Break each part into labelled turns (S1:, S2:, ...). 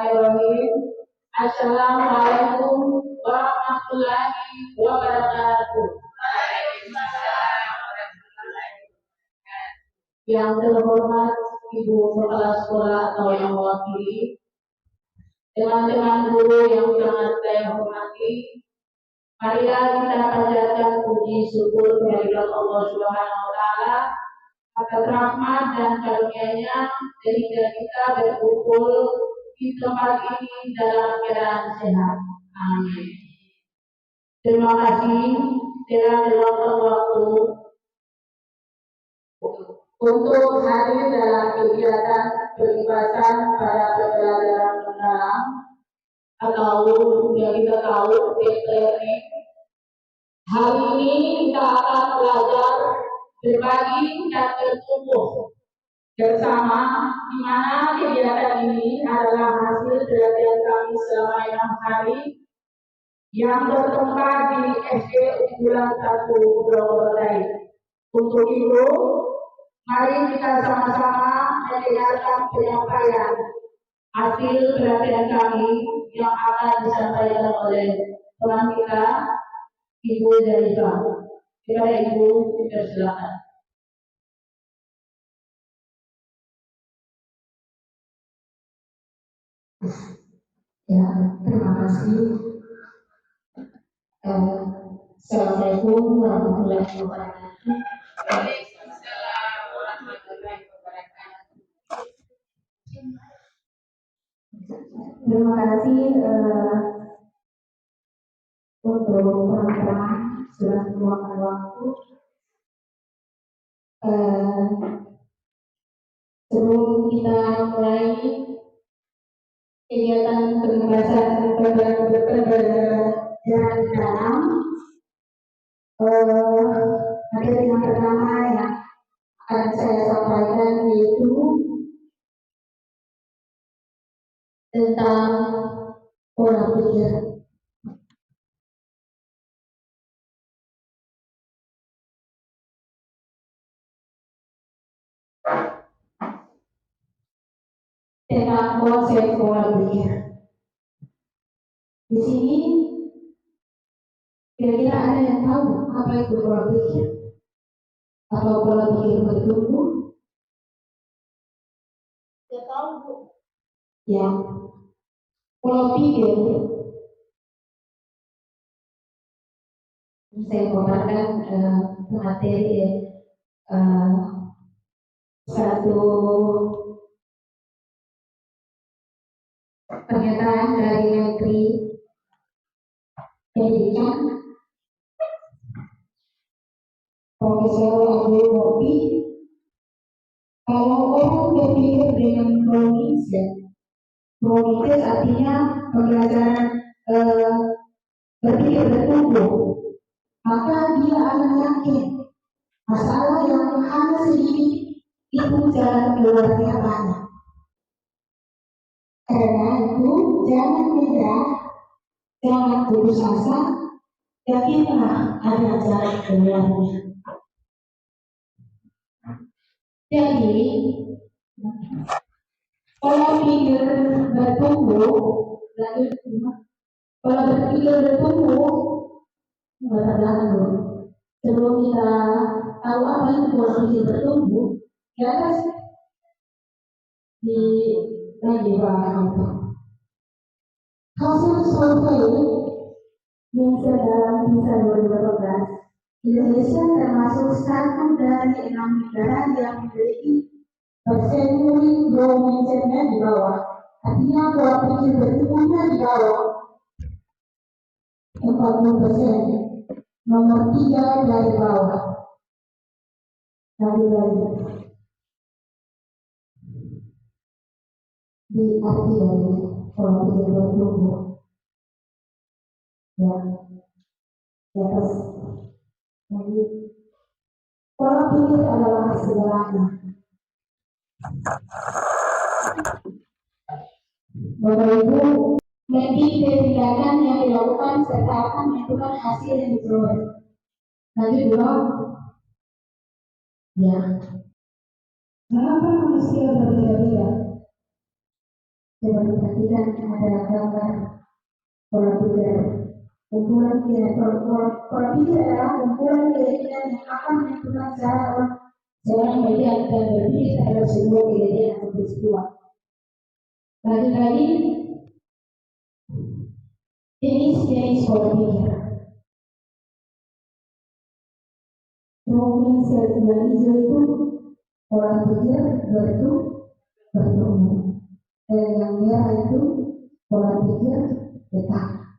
S1: Bismillahirrahmanirrahim. Assalamualaikum warahmatullahi wabarakatuh. Yang terhormat Ibu Kepala Sekolah atau yang mewakili, teman-teman guru yang sangat saya hormati, marilah kita panjatkan puji syukur kehadirat Allah Subhanahu wa Ta'ala atas rahmat dan karunia-Nya sehingga kita berkumpul di tempat ini dalam keadaan sehat. Amin. Terima kasih telah meluangkan waktu untuk hadir dalam kegiatan peribatan pada pembelajaran mendalam atau yang kita tahu e-learning. Hari ini kita akan belajar berbagi dan bertumbuh bersama, di mana kegiatan ini adalah hasil perhatian kami selama 6 hari yang bertempat di SD Unggulan 1 Pulau Berdai. Untuk itu, mari kita sama-sama mendengarkan penyampaian hasil perhatian kami yang akan disampaikan oleh teman kita, Ibu Zarifah. Kepada Ibu, dipersilakan.
S2: Ya, terima kasih. Assalamualaikum warahmatullahi wabarakatuh.
S1: Waalaikumsalam warahmatullahi wabarakatuh.
S2: Terima kasih untuk teman-teman sudah meluangkan waktu. Sebelum kita mulai kegiatan pembahasan pembelajaran dalam, materi yang pertama yang akan saya sampaikan yaitu tentang pola pikir. Tentang konsep pola pikir. Di sini kira-kira ada yang tahu apa itu pola pikir atau pola pikir bertumbuh?
S1: Ya tahu, Bu.
S2: Ya, pola pikir saya paparkan materi satu pernyataan dari Menteri Pendidikan Profesor Abdul Muti. Kalau orang berpikir dengan kronis artinya pembelajaran berpikir bertumbuh, maka dia akan yakin masalah yang hanya sedikit itu jalan keluarnya banyak. Karena itu jangan menyerah, jangan putus asa, yakinlah ada jalan keluarnya. Jadi pola pikir bertumbuh, pola berpikir bertumbuh berlaku. Sebelum kita tahu apa itu pola pikir bertumbuh, di atas di lagi bahas hasil survei yang dalam PISA 2012, Indonesia termasuk satu dari 6 negara yang memiliki persen growth mindset-nya di bawah. Artinya pola pikir bertumbuhnya di bawah 40%. Nomor 3 dari bawah. Lagi di arti dari pola pikir bertumbuh. Ya, di atas lagi. Pola pikir adalah segalanya. Bapak Ibu, mendidik tindakan yang dilakukan serta akan menentukan hasil yang diperoleh. Lagi dua, ya. Mengapa manusia berbeda-beda? Coba perhatikan ada gambar pola pikir. Kumpulan pola pikir adalah kumpulan keyakinan yang akan menentukan cara seorang bagian dan berpikir terhadap sebuah kejadian atau peristiwa. Lagi-lagi, jenis pola pikir. Romawi yang hijau itu pola pikir bertumbuh. Dan yang merah itu pola pikir tetap.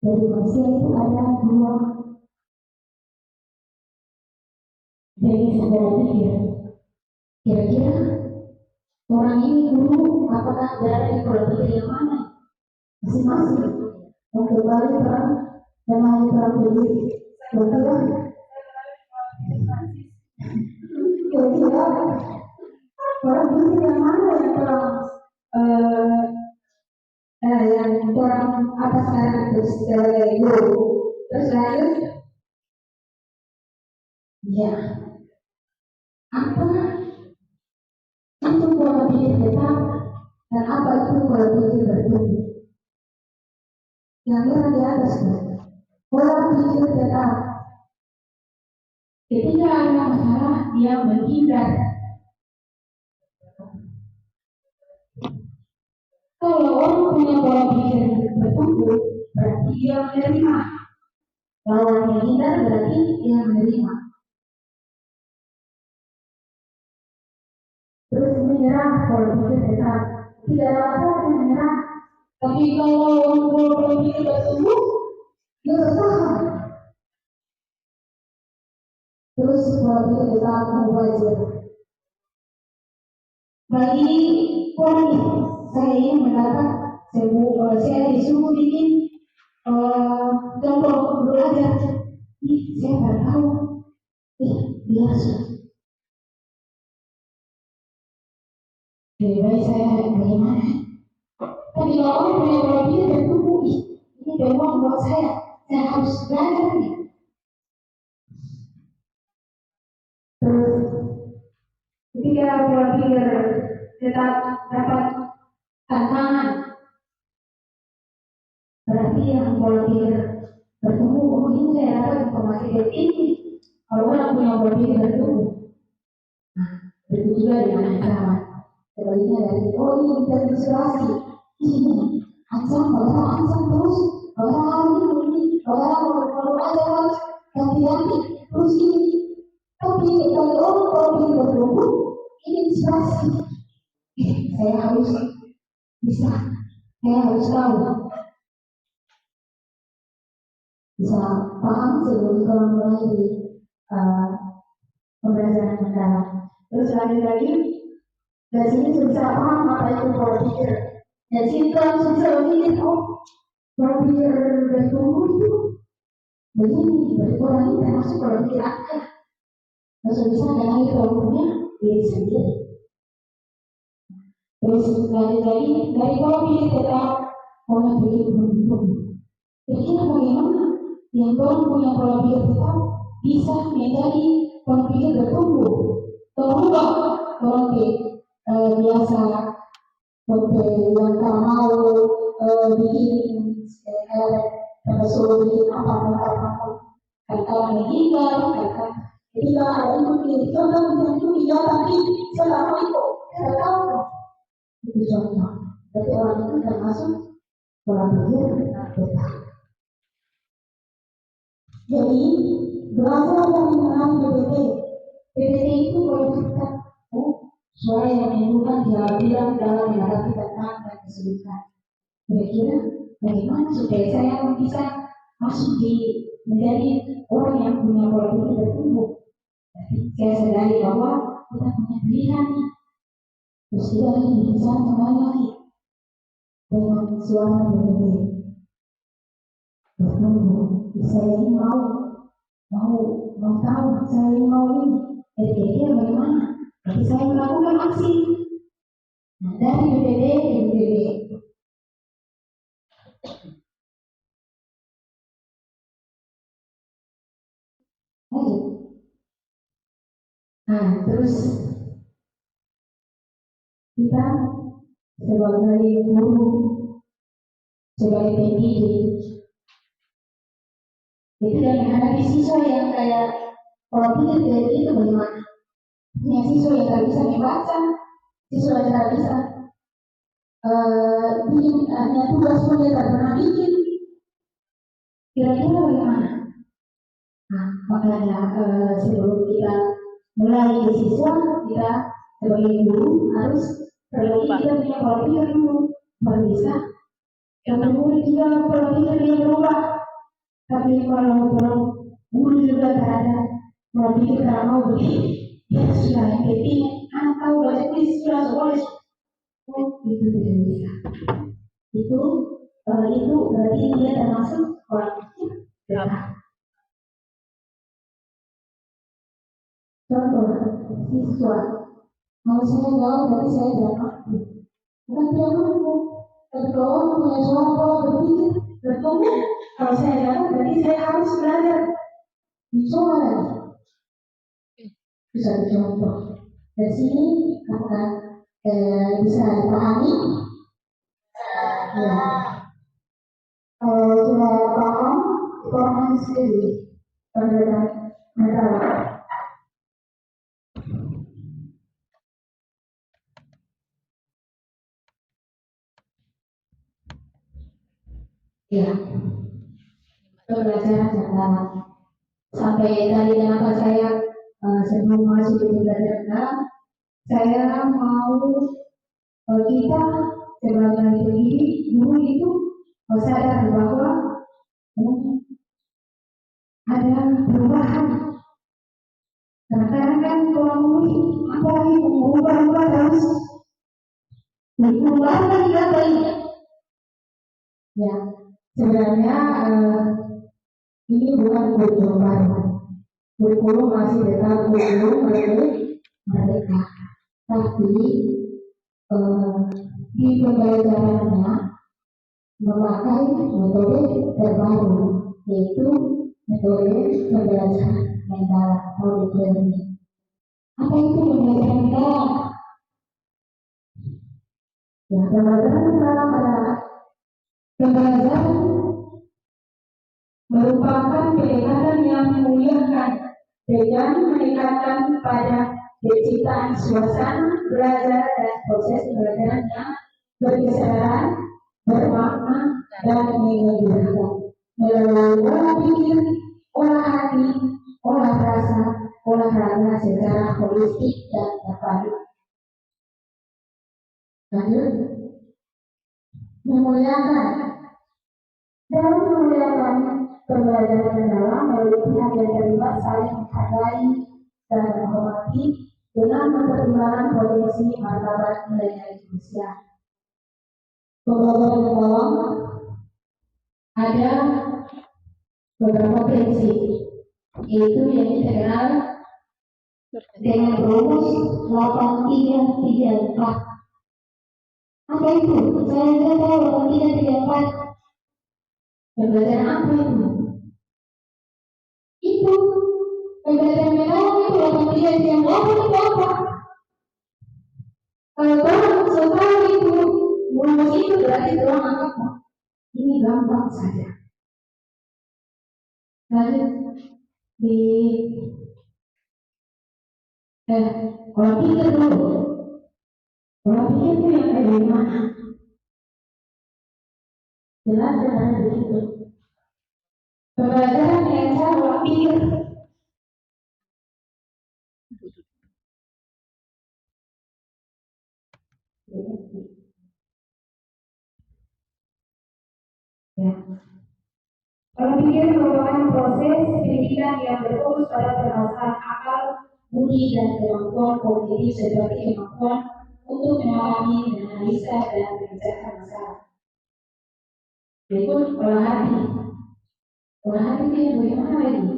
S2: Jadi manusia itu ada dua jenis pola pikir. Kira-kira orang ini dulu apakah berada di pola pikir yang mana? Masing-masing. Yang kembali perang dan hanya perang diri. Kira-kira orang pikir yang mana yang kurang yang kurang apa sekarang terus terus lanjut ya apa itu pola pikir tetap dan apa itu pola pikir bertumbuh yang merah di atas pola pikir tetap ketika ada masalah dia menghindar. Kalau orang punya pola pikir bertumbuh, berarti dia menerima. Kalau orang menghindar, berarti dia menerima. Terus menyerah, pola pikir tetap. Tidak ada masalah yang menyerah. Tapi kalau orang pola pikir bertumbuh, dia bertahan. Terus pola pikir tetap mubazir. Bagi polis, saya ingin mendapat saya disuruh bikin contoh belajar. Saya nggak tahu. Biasa. Lebih baik saya bagaimana? Tapi kalau orang punya pola pikir bertumbuh, ini peluang buat saya harus belajar nih. Terus ketika pola pikir tetap dapat tantangan, berarti yang pola pikir bertumbuh, ini saya dapat informasi dari ini. Kalau orang punya pola pikir bertumbuh, begitu juga dengan ancaman. Sebaliknya dari ini bisa diisolasi. Ini ancam terus, orang ini, orang aja ganti-ganti terus ini. Tapi kalau orang pola pikir bertumbuh, ini inspirasi. Saya harus bisa, saya harus tahu, bisa paham sebelum kalau mulai di pembelajaran mendalam. Terus lagi dari sini bisa paham apa itu pola pikir. Dari sini langsung bisa berpikir, pola pikir bertumbuh itu begini, berarti orang ini termasuk pola pikir apa? Langsung bisa kenali kelompoknya diri sendiri. Terus lagi dari pola pikir tetap pola pikir bertumbuh. Kira-kira bagaimana yang orang punya pola pikir tetap bisa menjadi pola pikir bertumbuh? Terubah orang biasa yang tak mau bikin pada suruh bikin apa kata meninggal kata ketika ada itu contoh itu dia tapi selama itu tidak tahu itu contoh. Jadi orang itu termasuk pola pikir tetap. Jadi belajar dari mengenai PPT itu boleh kita suara yang menimbulkan kekhawatiran dalam menghadapi tantangan dan kesulitan. Kira-kira bagaimana supaya saya bisa masuk menjadi orang yang punya pola pikir bertumbuh? Jadi saya sadari bahwa kita punya pilihan nih. Terus kita bisa kembali lagi dengan suara PPT bertumbuh. Saya ini mau tahu, saya ini mau ini. Kira-kira bagaimana? Jadi saya melakukan aksi. Nah, dari BPD. Nah, terus kita sebagai guru, sebagai pendidik. Itu yang menghadapi siswa yang kayak kalau pikir kayak gitu bagaimana? Yang siswa yang nggak bisa membaca, siswa yang nggak bisa bikin tugas pun dia tak pernah bikin. Kira-kira bagaimana? Nah, makanya sebelum kita mulai ke siswa, kita sebagai guru harus perbaiki kita punya pola pikir dulu, baru bisa. Yang murid juga pola pikir dia berubah. Tapi kalau guru juga tak ada pola pikir tak mau begini, ya sudah yang penting anak tahu baca tulis sudah boleh. Oh, itu tidak bisa. Itu berarti dia termasuk pola pikir benar. Contoh, siswa mau saya jawab berarti saya tidak mampu. Bukan tidak mampu, tapi kalau orang punya suara pola berpikir bertumbuh, kalau saya jawab berarti saya harus belajar. Dicoba lagi. Bisa dicontoh. Dari sini akan bisa dipahami. Ya. Kalau sudah paham, paham sendiri. Pembelajaran mental. Ya, pembelajaran mental. Sampai tadi kenapa saya sebelum masuk ke pembelajaran, saya mau kita sebagai pendidik guru itu sadar bahwa ada perubahan. Kadang-kadang kan kalau murid apalagi mengubah-ubah terus, berubah lagi apa ini? Ya, sebenarnya ini bukan kurikulum baru. Kurikulum masih tetap kurikulum mereka, tapi di pembelajarannya memakai metode terbaru, yaitu metode pembelajaran mental audit learning. Apa itu pembelajaran mental? Ya, pembelajaran mental adalah pembelajaran merupakan pendekatan yang memulihkan dengan meningkatkan pada penciptaan suasana belajar dan proses pembelajaran yang berkesadaran, bermakna, dan menggembirakan melalui olah pikir, olah hati, olah rasa, olah raga secara holistik dan terpadu. Lanjut, memuliakan. Dalam memuliakan pembelajaran mendalam melalui pihak yang terlibat saling menghargai dan menghormati dengan mempertimbangkan potensi martabat nilai-nilai manusia. Pembelajaran mendalam ada beberapa prinsip, yaitu yang dikenal dengan rumus 8334. Apa itu? Saya tidak tahu 8334. Pembelajaran apa itu? Itu pembelajaran mendalam itu 8334 itu apa? Kalau orang tahu itu rumus itu berarti orang anggap ini gampang saja. Lanjut di kalau pikir dulu, kalau pikir itu yang kayak gimana? Jelas dan ada di situ. Pembelajaran yang saya pola pikir. Ya. Pola pikir merupakan proses pendidikan yang berfokus pada permasalahan akal, budi, dan kemampuan kognitif seperti kemampuan untuk memahami, menganalisa, dan mengerjakan masalah. Berikut pola hati. Pola hati itu yang bagaimana ini?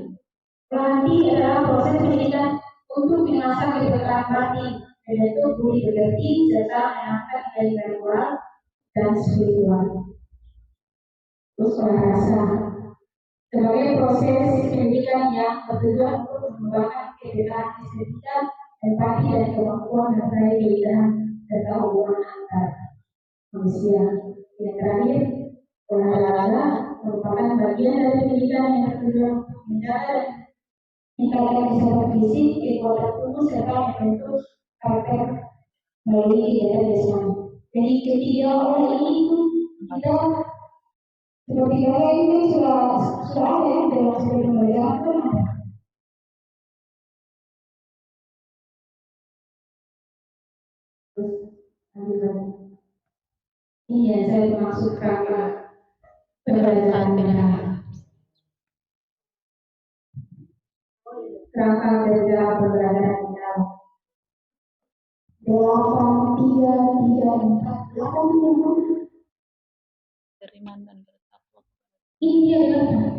S2: Pola hati adalah proses pendidikan untuk mengasah kepekaan batin, membentuk budi pekerti, serta menangkap nilai-nilai moral dan spiritual. Terus pola rasa sebagai proses pendidikan yang bertujuan untuk mengembangkan kepekaan estetika, empati, dan kemampuan menghargai keindahan serta hubungan antar manusia. Yang terakhir, olahraga merupakan bagian dari pendidikan yang bertujuan untuk menjaga dan meningkatkan kesehatan fisik, kekuatan tubuh, serta membentuk karakter melalui kegiatan jasmani. Jadi ketiga orang ini itu kita seperti kalian ini sudah ada ya dalam sebuah pembelajaran pun ada. Terus lanjut lagi. Iya, saya maksud kerangka pembelajaran negara. Kerangka kerja pembelajaran negara. 8, 3, 3, 4, 8
S3: beriman dan bertakwa.
S2: ini adalah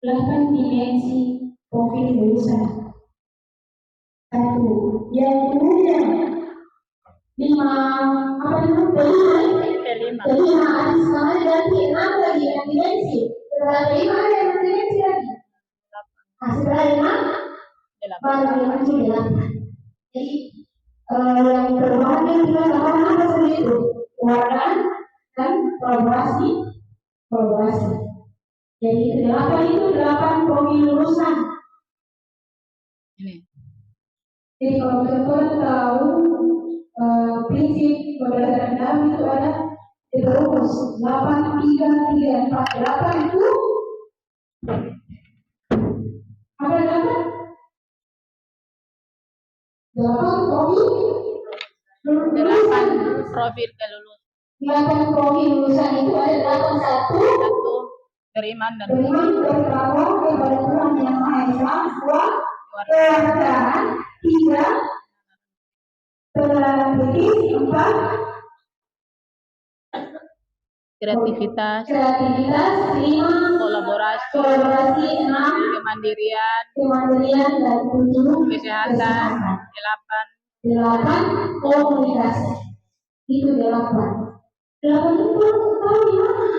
S2: 8 dimensi profil lulusan. 1. Yang kemudian 5 apa namanya?
S3: Kelima.
S2: Kelima ada semangat ganti 6 lagi yang dimensi. Setelah 5 ada yang dimensi lagi. Nah, setelah 5 baru yang ke-8. Jadi yang perubahan yang kita lakukan apa saja itu? Keluargaan dan kolaborasi. Jadi 8 itu 8 profil lulusan.
S3: Ini.
S2: Jadi kalau teman-teman tahu prinsip pembelajaran dalam itu ada terus 8, 3, 3, 4, 8 itu apa 8 profil
S3: 8 profil kelulusan.
S2: 8 profil lulusan itu ada 8 1
S3: Beriman dan
S2: bertakwa kepada Tuhan Yang Maha Esa. 2 kewarganegaraan. 3 pengenalan kritis. 4
S3: kreativitas,
S2: 5
S3: kolaborasi,
S2: 6
S3: kemandirian,
S2: dan 7
S3: kesehatan,
S2: 8 komunikasi. Itu 8 itu tahu di mana?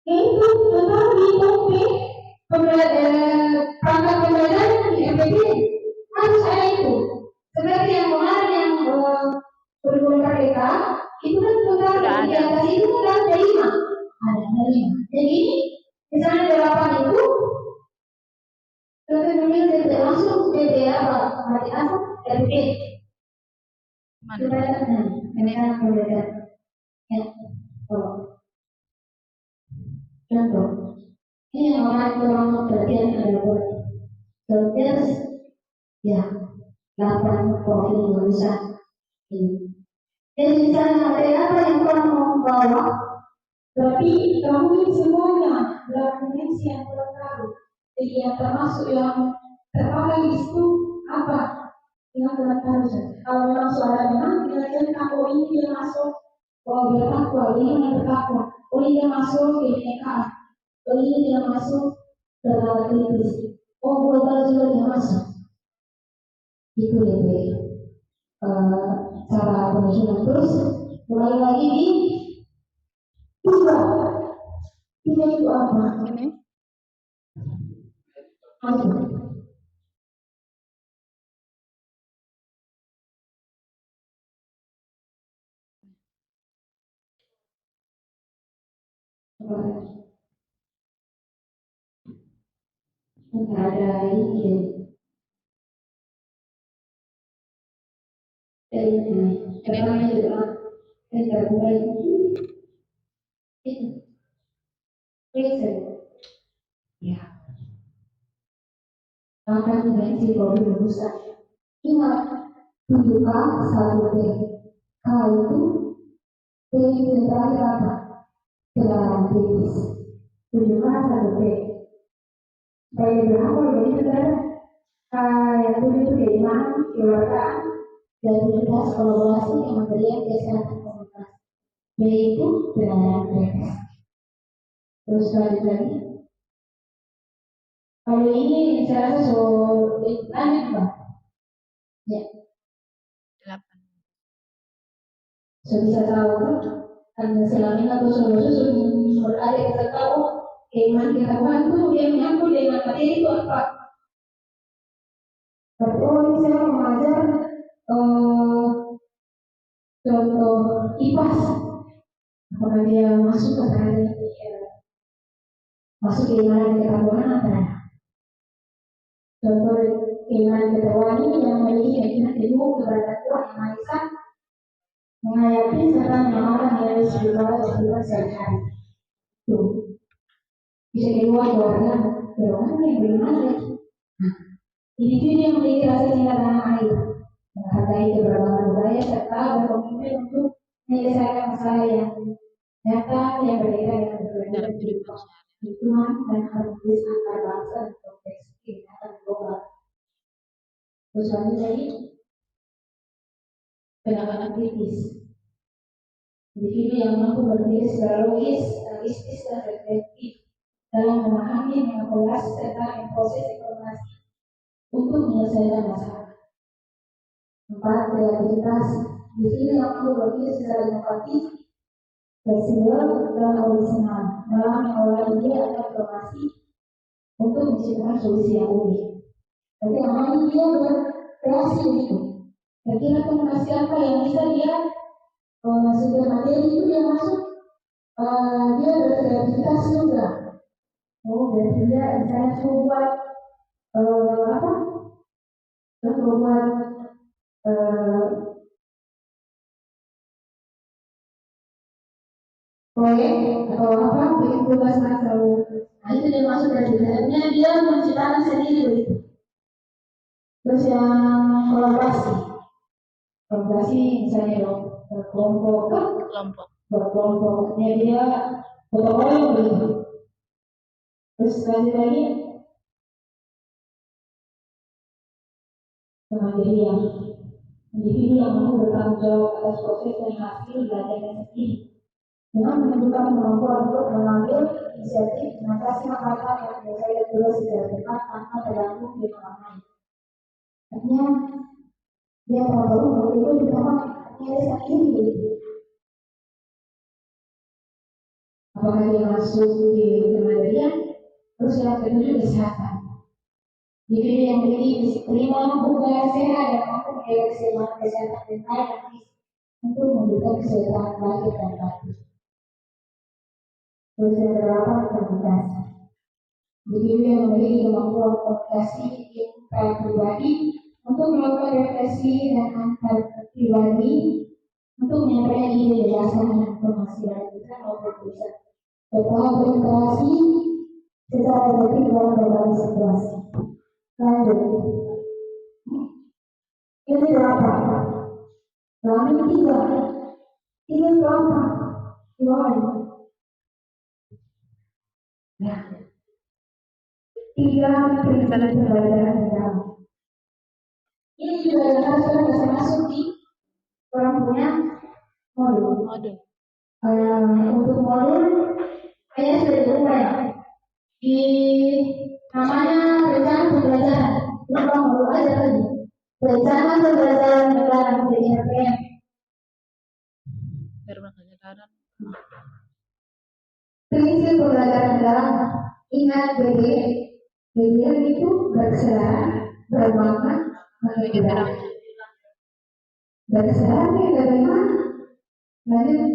S2: Itu tahu di topik perangkat pembelajaran di MPD harus ada itu. Seperti yang kemarin yang kurikulum merdeka itu kan tentang di atas itu kan ada 5. Jadi misalnya 8 itu tentunya tidak masuk PD apa? Berarti apa? RP. Ini kan pembelajaran. Ya, contoh. Ini yang orang perhatian adalah terus ya 8 profil lulusan ini. Jadi misalnya materi apa yang kurang mau bawa, tapi kamu ini semuanya dalam dimensi yang kurang tahu. Jadi yang termasuk yang terpakai di situ apa? Yang kurang tahu saja. Kalau memang suaranya, kita cerita oh ini dia masuk, oh bertakwa, ini yang bertakwa, oh ini dia masuk ke NKA, oh ini dia masuk ke dalam kritis, oh global juga dia masuk. Itu lebih cara penyusunan. Terus mulai lagi di 3 itu apa?
S3: ini
S2: ada ini namanya juga mulai ya akan dimensi profil lulusan. Ingat 7K 1P. K itu P itu terakhir apa? Kelaran kritis. 7K 1P. Baik berapa jadi saudara? Yang 7 itu dari mana? Keluargaan dan 17 kolaborasi kementerian kesehatan komunitas. B itu penanganan kritis. Terus lagi. Kalau ini saya rasa lanjut Pak. Ya.
S3: 8.
S2: So bisa tahu kan selama ini atau sudah ada kita tahu keimanan kita itu dia menyambut dengan materi itu apa? Tapi ini saya mengajar contoh IPAS, apakah dia masuk ke masuk keimanan ketakwaan antara contoh keimanan ketakwaan ini yang memiliki keyakinan teguh kepada Tuhan yang Maha Esa, menghayati serta mengamalkan nilai spiritual kehidupan sehari-hari. Tuh, bisa kedua keluarga yang beriman lagi. Individu yang memiliki rasa cinta tanah air, menghargai keberagaman budaya serta berkomitmen untuk menyelesaikan masalah yang nyata yang berbeda dengan
S3: dalam
S2: keberadaan
S3: kehidupan
S2: lingkungan dan harmonis antar bangsa dan konteks kegiatan global. Terus selanjutnya ini penanganan kritis. Individu yang mampu berpikir secara logis, realistis dan reflektif dalam memahami, mengevaluasi serta memproses informasi untuk menyelesaikan masalah. 4. Kreativitas. Individu yang mampu berpikir secara inovatif, fleksibel dan orisinal dalam mengolah ide atau informasi untuk menciptakan solusi yang unik. Jadi namanya dia berkreasi gitu. Kira-kira komunikasi apa yang bisa dia setiap materi itu dia masuk, dia berkreativitas juga. Oh, berarti dia misalnya buat apa? Buat proyek atau apa? Bikin tugas atau nah itu dia masuk dari dalamnya dia menciptakan sendiri begitu. Terus yang kolaborasi misalnya dong berkelompoknya dia berkelompok begitu. Terus lagi kemandirian. Individu yang mampu bertanggung jawab atas proses dan hasil belajarnya sendiri dengan menunjukkan kemampuan untuk mengambil inisiatif mengatasi masalah dan menyelesaikan tugas secara cepat tanpa tergantung di orang lain. Artinya dia tahu itu ditambah dia sendiri. Apakah dia masuk di kemandirian? Terus yang kedua kesehatan. Individu yang memiliki prima, bugar, sehat dan mampu menjaga kesehatan mental dan fisik untuk memberikan kesehatan lahir dan batin. Terus yang kedelapan komunikasi. Individu yang memiliki kemampuan komunikasi intrapribadi untuk melakukan refleksi dan antar pribadi untuk menyampaikan ide gagasan dan informasi dari kita maupun tulisan. Setelah berinteraksi secara efektif dalam berbagai situasi. Lanjut. Ini berapa? Lalu 3. Ini berapa? 2. Nah, 3 prinsip pembelajaran dalam. Ini juga yang bisa masuk di orang punya modul. Untuk modul saya sudah berubah ya. Di namanya rencana pembelajaran. Lupa modul aja tadi. Rencana pembelajaran dalam PDRPM. Prinsip pembelajaran dalam ingat BDM itu berkesedaran, bermakna, mengingat. Berkesedaran itu bagaimana? Lanjut.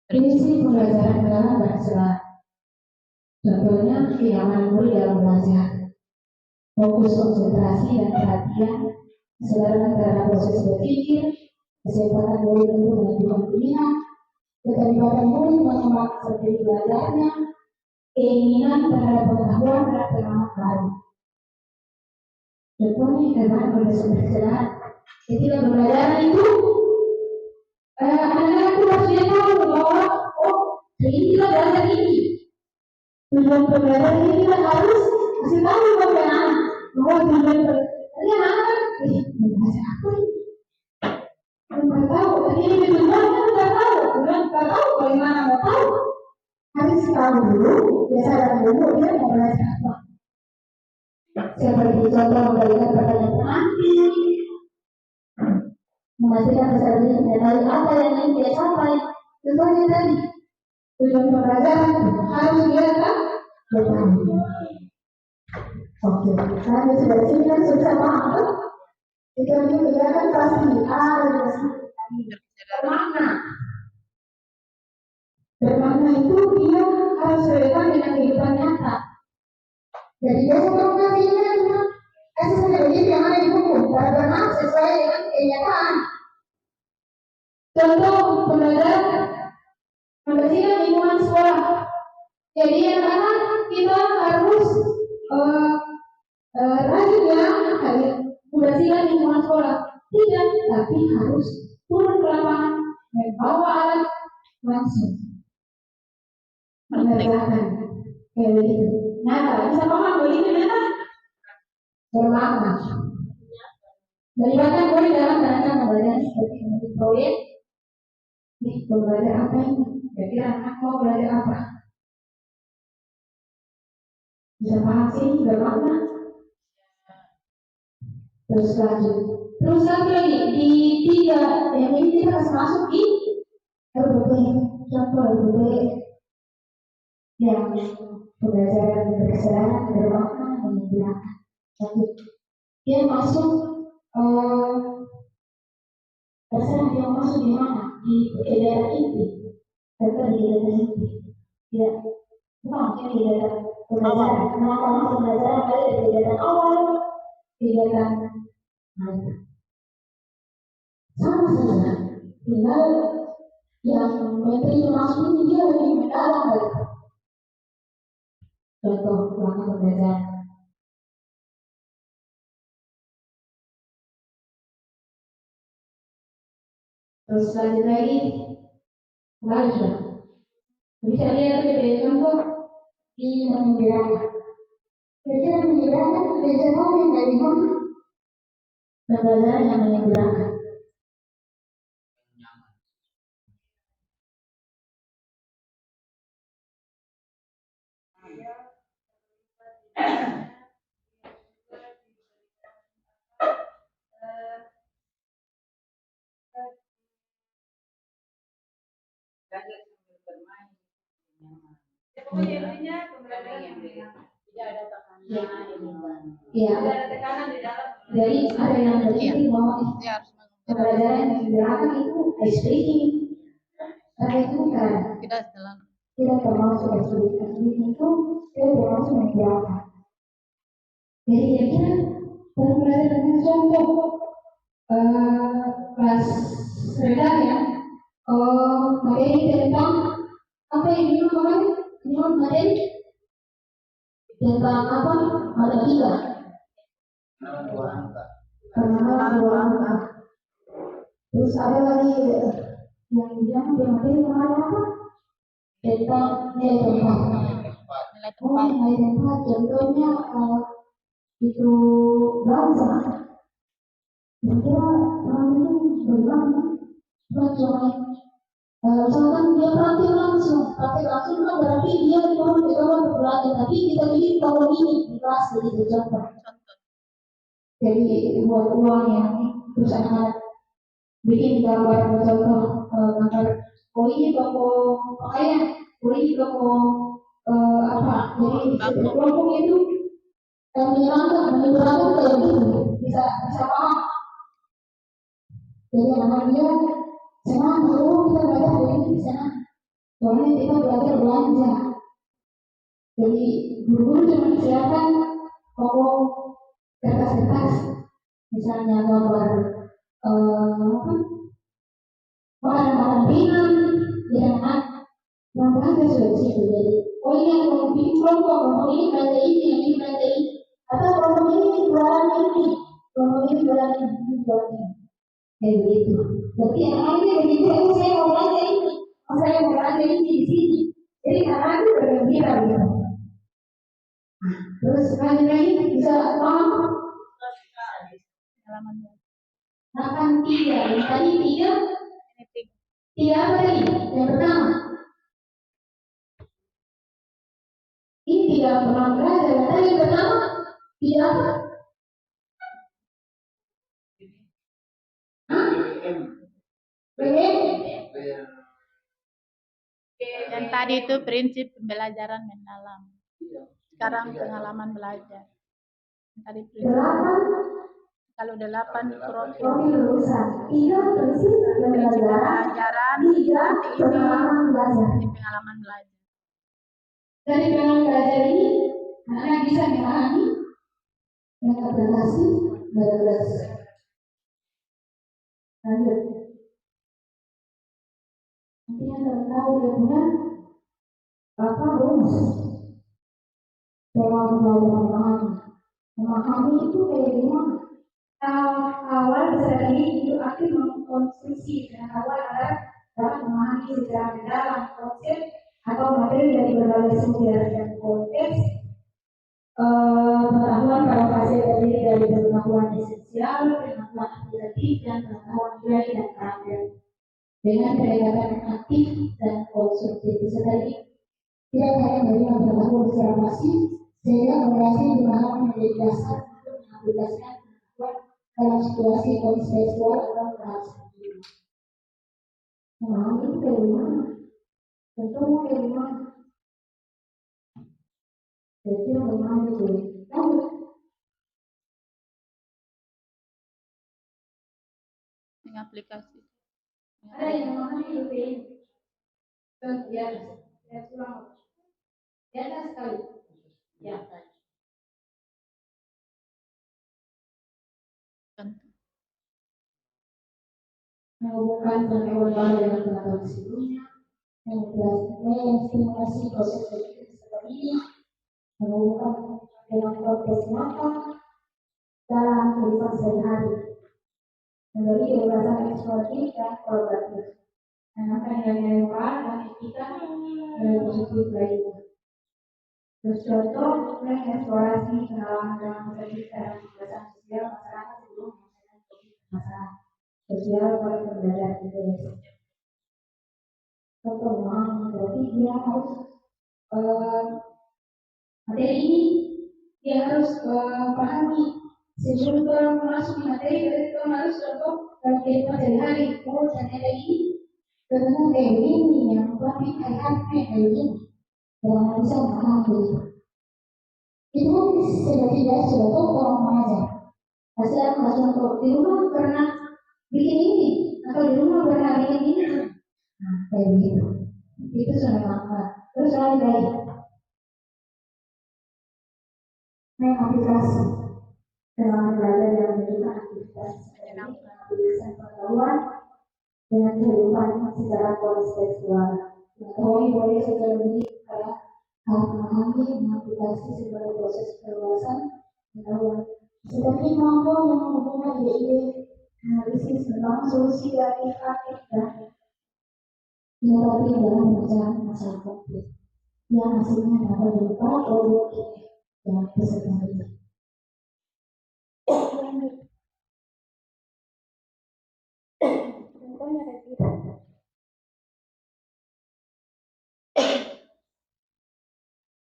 S2: Prinsip pembelajaran dalam berkesedaran. Contohnya kenyamanan murid dalam belajar, fokus konsentrasi dan perhatian, kesadaran terhadap proses berpikir, kesempatan murid untuk menentukan pilihan, keterlibatan murid mengembangkan strategi belajarnya, keinginan terhadap pengetahuan dan pengalaman baru. Contohnya bagaimana berkesedaran. Ketika pembelajaran itu, anak-anak itu harus dia tahu bahwa ini kita belajar ini. Tujuan pembelajaran ini kita harus kasih tahu kepada anak bahwa tujuan pembelajaran anak belajar apa ini? Kita tahu, ini tujuannya kita tahu, kita tahu bagaimana mau tahu. Harus tahu dulu, biasa dari dulu dia mau belajar apa. Seperti contoh memberikan pertanyaan pengantin, memastikan kesadaran mengenai apa yang ingin dia capai. Contohnya tadi, tujuan pembelajaran harus dia tahu. Oke, kami sudah sini kan sudah paham kan? Itu artinya kegiatan pasti A dan pasti bermakna. Bermakna itu dia harus relevan dengan kehidupan nyata. Jadi biasa provokasinya cuma kasih saja begitu yang ada di buku, karena sesuai dengan kenyataan. Contoh pembelajaran membersihkan lingkungan sekolah. Jadi anak-anak kita harus rajin ya, membersihkan lingkungan sekolah. Tidak, tapi harus turun ke lapangan, membawa alat langsung mengerjakan kayak begitu. Nyata, bisa paham begitu nyata? Bermakna. Melibatkan guru dalam merancang pembelajaran seperti membentuk proyek. Nih, mau belajar apa ini? Kira-kira anak mau belajar apa? Bisa paham sih, bermakna. Terus lanjut. Terus lagi di 3 yang ini kita harus masuk di LPP. Contoh LPP yang pembelajaran berkesedaran bermakna menyenangkan. Lanjut. Dia masuk terserah dia masuk di mana, di daerah inti atau di daerah inti. Ya, bukan di daerah pembelajaran. Kenapa masuk pembelajaran dari kegiatan awal, kegiatan sama saja. Tinggal yang menteri masuk ini dia lebih mendalam lagi. Contoh belakang pembelajaran. Terus lanjut lagi, kembali sudah. Bisa lihat dari contoh di menyeberangkan. Kira-kira menyeberangkan belajar apa yang dari mana? Pembelajaran yang menyeberangkan. Iya, ada tekanan di dalam. Jadi ada yang berpikir bahwa pembelajaran yang menyeberangkan itu ice breaking. Tapi itu kan tidak termasuk ice breaking itu tidak termasuk menyeberangkan. Jadi kira-kira pembelajaran dengan contoh kelas rendah ya, materi tentang apa yang ini kemarin? Ini materi tentang apa? Matematika. Pengenalan dua angka. Terus ada lagi yang bilang di materi kemarin apa? Tentang nilai tempat. Nilai tempat contohnya itu belanja. Kira-kira orang ini bagaimana? Bagaimana? Misalkan dia praktik langsung kan berarti dia turun ke bawah berbelanja, tapi kita bikin tahun ini di kelas begitu contoh. Jadi buat uang yang terus anak bikin gambar contoh gambar ini toko pakaian, ini toko apa? Jadi kelompok itu menyenangkan kayak gitu bisa paham. Jadi anak dia senang kita belajar dari sana. Soalnya kita belajar belanja. Jadi guru cuma silakan pokok kertas-kertas, misalnya gambar barang-barang ringan, yang belanja sudah di situ. Jadi ini yang mau bikin kelompok ini belanja ini belanja ini, atau kelompok ini jualan ini, kelompok ini jualan ini. Kayak begitu. Berarti anak-anaknya begitu, saya mau belanja ini. Saya mau belanja ini di sini. Jadi anak itu bergembira gitu. Terus lagi bisa paham? 83. Yang tadi 3. 3 apa tadi? Yang pertama. Ini tidak pernah belajar. Yang tadi yang pertama 3 apa?
S3: Yang tadi itu prinsip pembelajaran mendalam. Sekarang pengalaman belajar. Yang tadi prinsip. Kalau 8 profil
S2: Profil lulusan. 3 prinsip pembelajaran.
S3: pembelajaran,
S2: 3
S3: nanti ini
S2: pengalaman belajar.
S3: pengalaman belajar.
S2: Dari pengalaman belajar ini, anak bisa memahami mengadaptasi 12. Lanjut. Nanti yang tahu dia punya apa rumus. Dalam belajar memahami. Memahami itu kayak gimana? Awal belajar ini itu aktif mengkonstruksi dan awal adalah dapat memahami secara mendalam konsep atau materi dari berbagai sumber dan konteks. Pengetahuan pada fase terdiri dari pengetahuan esensial, pengetahuan aplikatif, dan pengetahuan nilai dan karakter. Dengan pendekatan aktif dan konstruktif bisa tadi tidak hanya menerima pengetahuan secara pasif, sehingga berhasil memahami menjadi dasar untuk mengaplikasikan pengetahuan dalam situasi kontekstual atau bahasa. Memahami itu kayak gimana? Tentunya kayak gimana? Jadi memahami itu. Lalu
S3: Aplikasi.
S2: ada yang memahami itu ini. Ya, ya pulang. Ya ada sekali. Ya.
S3: Contoh.
S2: Menghubungkan pengetahuan baru dengan pengetahuan sebelumnya, menstimulasi proses berpikir seperti ini, menghubungkan dengan konteks nyata dalam kehidupan sehari-hari, menjadi kebebasan eksploratif dan kolaboratif, menanamkan nilai-nilai moral dan etika nilai positif lainnya. Terus contoh, mengeksplorasi pengalaman dalam mencipta dan pembahasan sosial masyarakat sebelum menyelesaikan topik masalah sosial pada pembelajaran Indonesia. Contoh memahami berarti dia harus materi ini dia harus pahami sebelum orang masuk materi berarti orang harus contoh dalam kehidupan sehari-hari. Oh ternyata ini ternyata kayak begini yang tapi hari-hari kayak begini dan bisa memahami itu. Itu kan sebetulnya sudah tahu orang mengajar. Pasti akan contoh di rumah pernah bikin ini atau di rumah pernah bikin ini. Nah kayak begitu. Itu sudah manfaat. Terus lagi mengaplikasi dalam belajar yang menunjukkan aktivitas aplikasi pengetahuan dengan kehidupan secara kontekstual. Pengetahuan boleh secara lebih pada hal memahami mengaplikasi sebagai proses perluasan pengetahuan. Seperti mampu yang menghubungkan ide-ide analisis tentang solusi kreatif aktif dan inovatif dalam mengerjakan masalah konkret yang hasilnya dapat berupa produk dan peserta didik. Contohnya kayak gitu.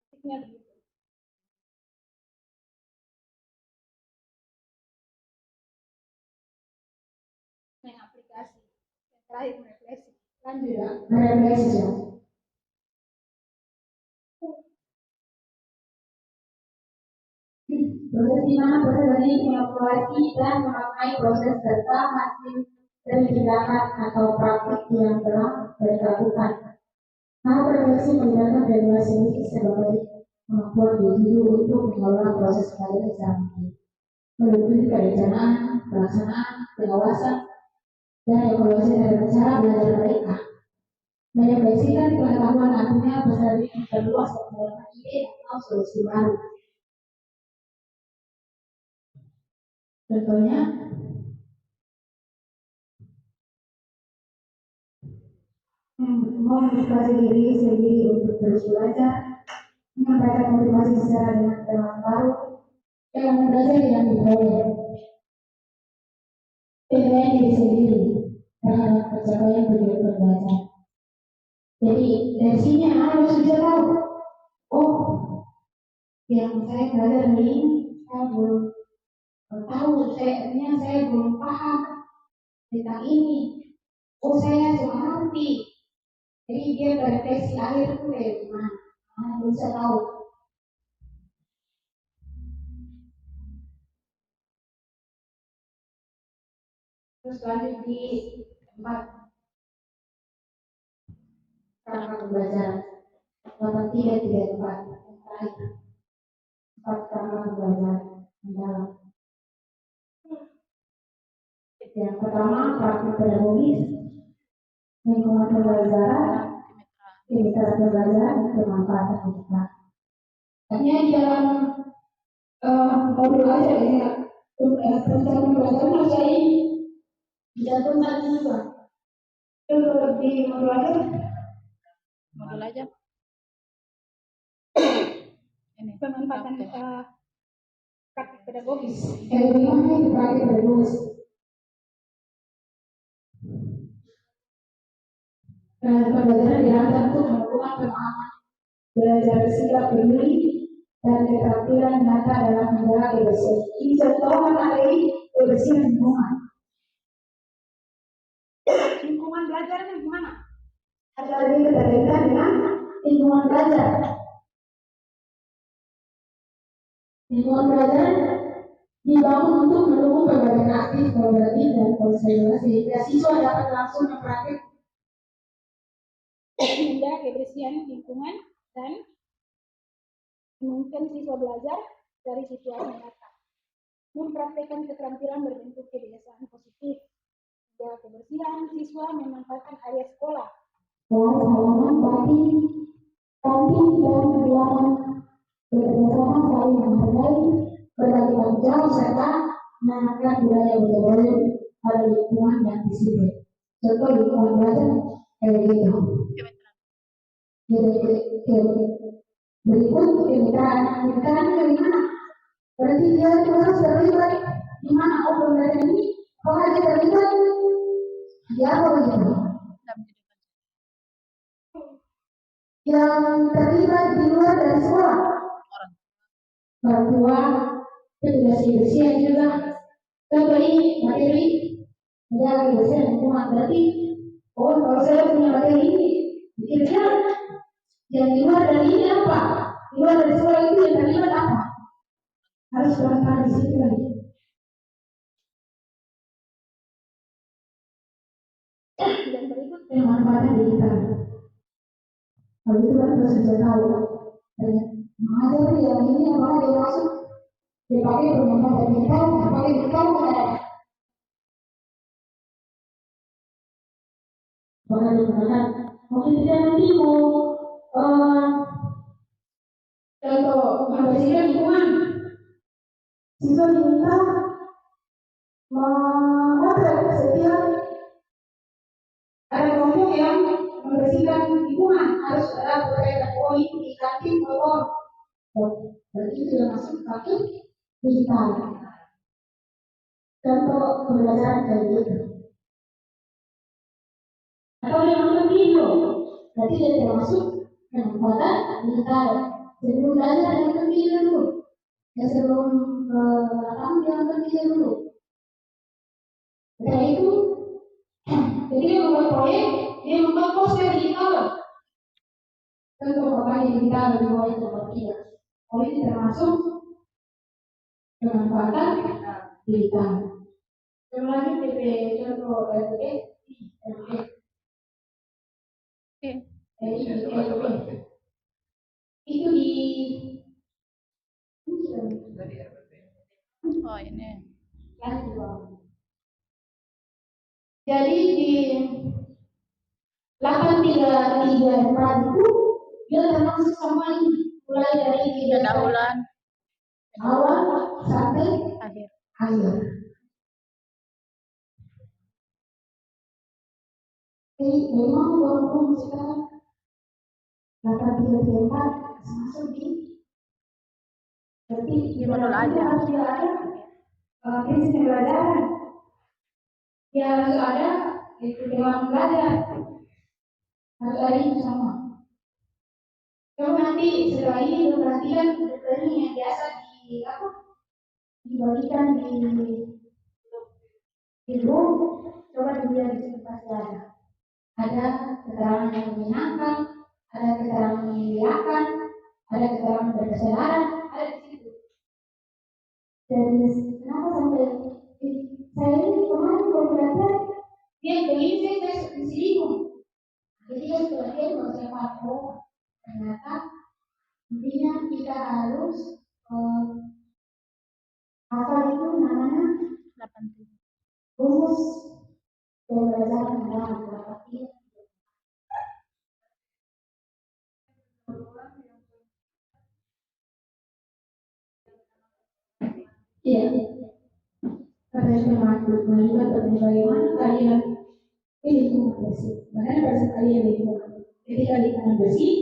S2: Titiknya begitu. Aplikasi. Yang terakhir merefleksi. Lanjut ya. Merefleksi ya. Proses di mana proses ini mengevaluasi dan memaknai proses serta hasil dari tindakan atau praktik yang telah dilakukan. Hal refleksi menggunakan regulasi ini sebagai kemampuan individu untuk mengelola proses belajar secara baik, meliputi perencanaan, pelaksanaan, pengawasan, dan evaluasi terhadap cara belajar mereka. Merefleksikan pengetahuan artinya bersanding memperluas dan mengembangkan ide atau solusi baru. Contohnya, memotivasi diri sendiri untuk terus belajar, menyampaikan motivasi secara dengan teman baru, yang belajar dengan diperoleh, penilaian diri sendiri terhadap pencapaian tujuan belajar. Jadi dari sini harus bisa tahu, oh, yang saya belajar ini saya belum tahu, saya belum paham tentang ini. Oh saya cuma ngerti. Jadi dia berefleksi akhir itu kayak gimana? Bisa tahu. Terus lanjut di 4 karena pembelajaran 8334 yang terakhir 4 karena pembelajaran mendalam. Yang pertama praktik pedagogis, lingkungan pembelajaran, kemitraan pembelajaran, dan kemanfaatan digital. Hanya di dalam modul aja ya, perencanaan pembelajaran harus cari dicantumkan juga. Kalau di modul aja
S3: ini
S4: pemanfaatan praktik pedagogis.
S2: gimana itu praktik pedagogis? Pembelajaran dirancang untuk melakukan pemahaman, belajar sikap peduli, dan keterampilan nyata dalam menjaga kebersihan. Ini contoh materi kebersihan lingkungan.
S4: Lingkungan belajarnya gimana?
S2: Ada lebih keterkaitan dengan lingkungan belajar. Lingkungan belajar dibangun untuk mendukung pembelajaran aktif, kolaboratif, dan konsentrasi sehingga siswa dapat langsung mempraktik
S4: Menjaga kebersihan lingkungan dan memungkinkan siswa belajar dari situasi nyata. Mempraktikkan keterampilan berbentuk kebiasaan positif. Menjaga kebersihan siswa memanfaatkan area sekolah.
S2: halaman bagi kantin dan ruangan bekerjasama saling menghargai, berbagi tanggung jawab serta menanamkan budaya bergabung pada lingkungan dan disiplin. Contoh lingkungan belajar kayak gitu. Berikut kemitraan dari mana? Berarti dia harus terlibat di mana pembelajaran ini? Apakah dia terlibat? Dia apa begitu? Yang terlibat di luar dari sekolah, orang tua, petugas kebersihan juga. Contoh ini materi menjaga kebersihan lingkungan. Berarti, kalau saya punya materi ini, kira-kira yang di luar dari ini apa? Di luar dari sekolah itu yang terlibat apa? Harus pelan-pelan di situ lagi.
S4: Dan berikut
S2: Pemanfaatan digital. Kalau itu kan harus bisa tahu. Mengajar yang ini apakah dia masuk dipakai pemanfaatan digital, pakai digital mana? Apakah digunakan? Mungkin dia nanti mau contoh membersihkan lingkungan. Siswa diminta memotret setiap ada kelompok yang membersihkan lingkungan, harus ada potret poin di kantin kotor. Berarti sudah masuk kantin digital. Contoh pembelajaran kayak gitu. Atau yang nonton video, berarti dia termasuk pemanfaatan digital. Sebelum belajar dia nonton video dulu. Ya sebelum datang dia nonton video dulu. Setelah itu, jadi dia membuat proyek, dia membuat poster digital. Tentu berbagai digital di bawah itu tidak. Oh ini termasuk pemanfaatan digital. Lanjut DP contoh itu di
S3: oh ini
S2: jadi di 8334 itu dia termasuk sama ini mulai dari
S3: pendahuluan
S2: awal sampai
S3: akhir.
S2: akhir. Jadi memang walaupun sekarang 8334 masuk di berarti
S3: Di modul aja.
S2: harus tidak ada prinsip pembelajaran. Dia harus ada itu dewan belajar. Harus ada itu sama. Kalau nanti setelah ini perhatikan ini yang biasa dibagikan di grup, coba dilihat di situ pasti ada. Ada keterangan yang menyenangkan, ada keterangan yang mengiyakan, ada keterangan berkesadaran, ada di situ. Dan kenapa sampai saya ini kemarin kalau belajar believe saya seperti bingung. Jadi dia setelah dia berusaha ternyata intinya kita harus hafal itu namanya
S3: 8.
S2: rumus pembelajaran dalam beberapa film. Iya. Pada termasuk melihat bagaimana kalian ini lingkungan bersih. Bagaimana pada saat kalian lingkungan, ketika lingkungan bersih,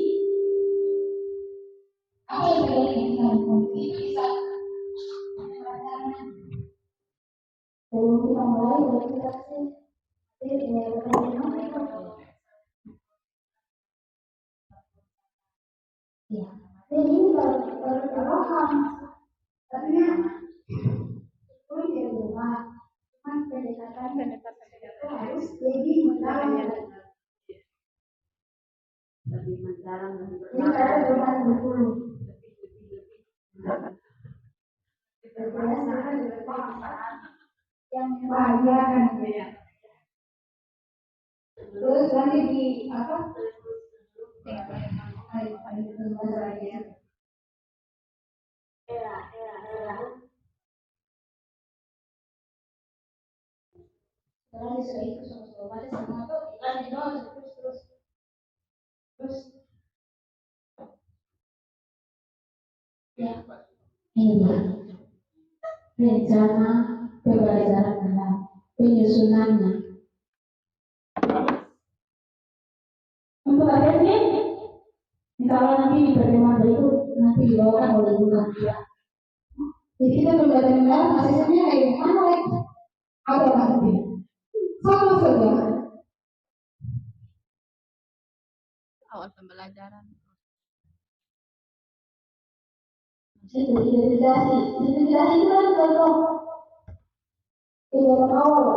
S2: apa yang kalian inginkan itu bisa. Sebelum kita mulai berinteraksi, ya, jadi kalau kita paham, karena itu di rumah, cuma pendekatan itu harus lebih mendalam. Lebih mendalam, lebih berdalam dulu. Yang membahagiakan ya. Terus nanti di apa? Setelah disuruh itu sama pada sama tuh lanjut doang terus ya ini rencana pembelajaran dan penyusunannya. Untuk akhirnya, misalnya nanti di pertemuan berikut nanti dibawakan oleh bukan dia. Jadi kita pembelajaran asesmennya kayak gimana lagi? Apa nanti? Sama saja.
S3: Awal pembelajaran.
S2: Identifikasi itu kan contoh kegiatan awal,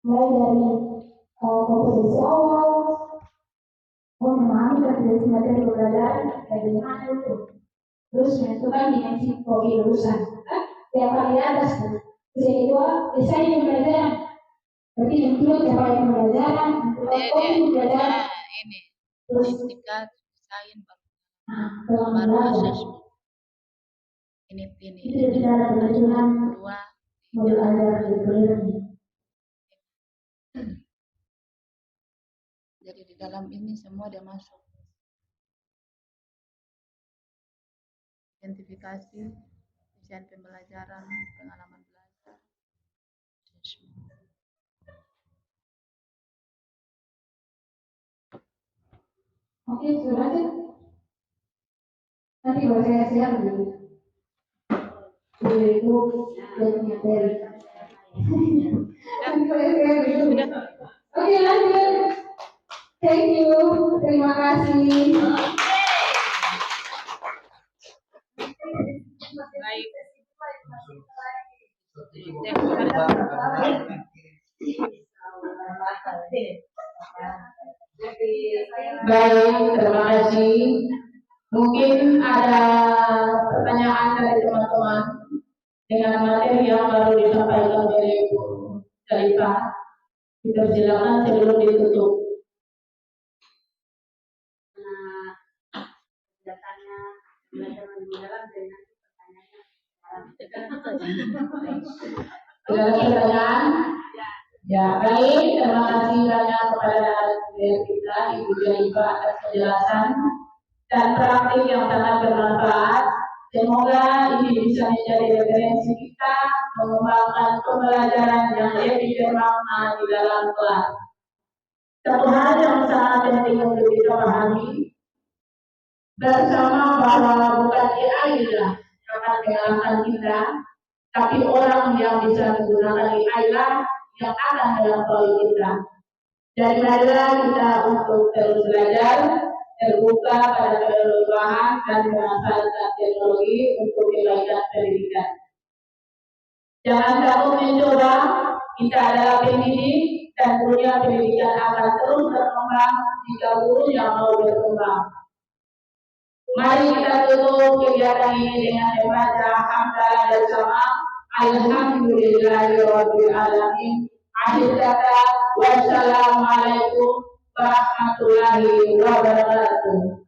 S2: mulai dari kompetensi awal, memahami kompetensi materi pembelajaran bagaimana itu, terus menentukan dimensi profil lulusan, tiap kali atas, terus yang kedua desain pembelajaran, berarti include capaian pembelajaran, pembelajaran,
S3: Ini
S2: terus
S3: tingkat desain
S2: dalam
S3: baru
S2: belajar.
S3: asesmen. Ini
S2: Itu bicara penyusunan
S3: dua.
S2: modul ajar di learning.
S3: Jadi di dalam ini semua dia masuk. Identifikasi, desain pembelajaran, pengalaman belajar, asesmen.
S2: Oke, sudah aja. Nanti kalau saya siap dulu. Itu dan materi. Nanti kalau saya dulu. Oke, lanjut. Thank you. Terima kasih.
S3: Baik.
S1: Baik, terima kasih. Mungkin ada pertanyaan dari teman-teman dengan materi yang baru disampaikan oleh Bu Syarifah. Dipersilakan sebelum ditutup. Ada pertanyaan? Ya, baik. Terima kasih banyak kepada narasumber kita, Ibu Syarifah, atas penjelasan dan praktik yang sangat bermanfaat. Semoga ini bisa menjadi referensi kita mengembangkan pembelajaran yang lebih bermakna di dalam kelas. Satu hal yang sangat penting untuk kita pahami bersama bahwa bukan AI lah yang akan mengalahkan kita, tapi orang yang bisa menggunakan AI lah yang akan melampaui kita. Jadi marilah kita untuk terus belajar, terbuka pada perubahan dan memanfaatkan teknologi untuk kebaikan pendidikan. Jangan takut mencoba, kita adalah pendidik dan dunia pendidikan akan terus berkembang jika guru yang mau berkembang. Mari kita tutup kegiatan ini dengan membaca hamdalah bersama. Alhamdulillahirabbil alamin. Akhir kata, wassalamualaikum warahmatullahi wabarakatuh.